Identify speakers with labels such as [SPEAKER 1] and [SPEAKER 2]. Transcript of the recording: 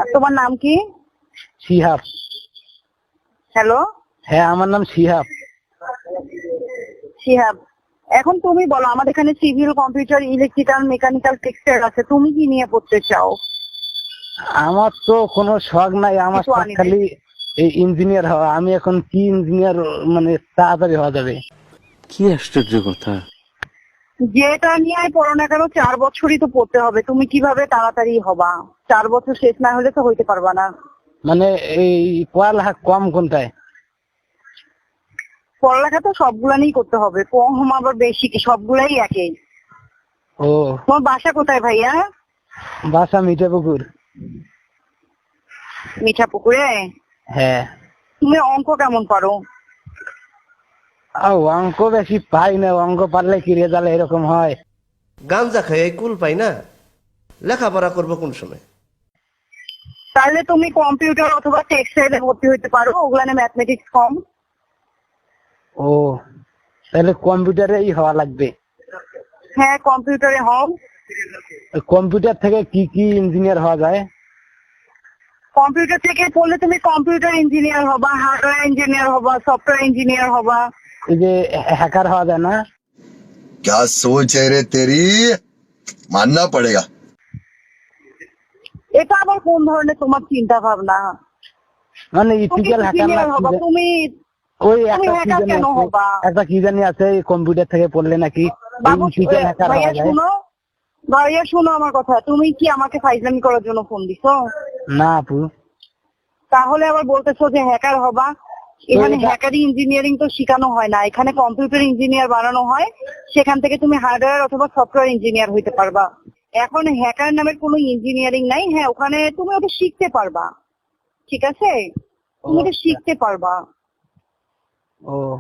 [SPEAKER 1] তোমার নাম কি?
[SPEAKER 2] শিহাব।
[SPEAKER 1] হ্যালো,
[SPEAKER 2] হ্যাঁ, আমার নাম শিহাব।
[SPEAKER 1] শিহাব, এখন তুমি বলো, আমাদের এখানে civil, computer, electrical, mechanical, textile আছে, তুমি কি নিয়ে পড়তে চাও?
[SPEAKER 2] আমার তো কোনো শখ নাই, আমার
[SPEAKER 1] কিছু
[SPEAKER 2] শখ
[SPEAKER 1] আনি নাই।
[SPEAKER 2] খালি এই ইঞ্জিনিয়ার হওয়া। আমি এখন কি ইঞ্জিনিয়ার মানে তাড়াতাড়ি হওয়া যাবে?
[SPEAKER 3] কি আশ্চর্য কথা!
[SPEAKER 1] যেটা নিয়ে পড়ো না কেন 4 বছরই তো পড়তে হবে। তুমি কিভাবে তাড়াতাড়ি হবা? 4 বছর শেষ না হলে তো হইতে পারবা না।
[SPEAKER 2] মানে এই পড়ালেখা কম কোনটায়?
[SPEAKER 1] পড়ালেখা তো সবগুলা নিয়েই করতে হবে, কম আবার বেশি কি, সবগুলাই একই।
[SPEAKER 2] ও,
[SPEAKER 1] তোমার বাসা কোথায় ভাইয়া?
[SPEAKER 2] বাসা মিঠাপুকুর।
[SPEAKER 1] মিঠাপুকুরে?
[SPEAKER 2] হ্যাঁ।
[SPEAKER 1] তুমি অঙ্ক কেমন পারো?
[SPEAKER 2] অঙ্ক বেশি পাই না, অঙ্ক পারলে কি রেজাল্ট এরকম হয়?
[SPEAKER 4] গাঞ্জা খাই কুল পাই না, লেখাপড়া করবো কোন সময়?
[SPEAKER 1] তাহলে তুমি কম্পিউটার অথবা টেক্সটাইলে ভর্তি হইতে পারো, ওগুলানে ম্যাথমেটিক্স কম।
[SPEAKER 2] ও, তাহলে কম্পিউটারেই হওয়া লাগবে।
[SPEAKER 1] হ্যাঁ, কম্পিউটারে হও।
[SPEAKER 2] কম্পিউটার থেকে কি কি ইঞ্জিনিয়ার হওয়া যায়?
[SPEAKER 1] কম্পিউটার থেকে পড়লে তুমি কম্পিউটার ইঞ্জিনিয়ার হবা, হার্ডওয়্যার ইঞ্জিনিয়ার হবা, সফটওয়্যার ইঞ্জিনিয়ার হবা।
[SPEAKER 2] এই যে হ্যাকার হওয়া যায় না?
[SPEAKER 5] क्या सोच है रे तेरी, मानना पड़ेगा।
[SPEAKER 1] এটা আবার কোন ধরনের তোমার চিন্তা ভাবনা?
[SPEAKER 2] মানে
[SPEAKER 1] তুমি
[SPEAKER 2] ইথিক্যাল হ্যাকার না
[SPEAKER 1] ইঞ্জিনিয়ার হবা, তুমি
[SPEAKER 2] ওই
[SPEAKER 1] তুমি হ্যাকার কেন হবা?
[SPEAKER 2] একটা কি জানি আছে, কম্পিউটার থেকে পড়লে নাকি
[SPEAKER 1] বাবু,
[SPEAKER 2] ইথিক্যাল হ্যাকার
[SPEAKER 1] ভাইয়া
[SPEAKER 2] হওয়া যায়।
[SPEAKER 1] শুনো, ভাইয়া শুনো আমার কথা। তুমি কি আমাকে ফাইজলামি করার জন্য ফোন দিছো?
[SPEAKER 2] না আপু।
[SPEAKER 1] তাহলে আবার বলতেছো যে হ্যাকার হবা। এখানে
[SPEAKER 2] এটা-
[SPEAKER 1] হ্যাকারি ইঞ্জিনিয়ারিং তো শেখানো হয় না, এখানে কম্পিউটার ইঞ্জিনিয়ার বানানো হয়। সেখান থেকে তুমি হার্ডওয়্যার অথবা সফটওয়্যার ইঞ্জিনিয়ার হইতে পারবা। এখন হ্যাকার নামের কোনো ইঞ্জিনিয়ারিং নাই। হ্যাঁ, ওখানে তুমি ওটা শিখতে পারবা, ঠিক আছে? তুমি ওটা শিখতে পারবা।
[SPEAKER 2] ও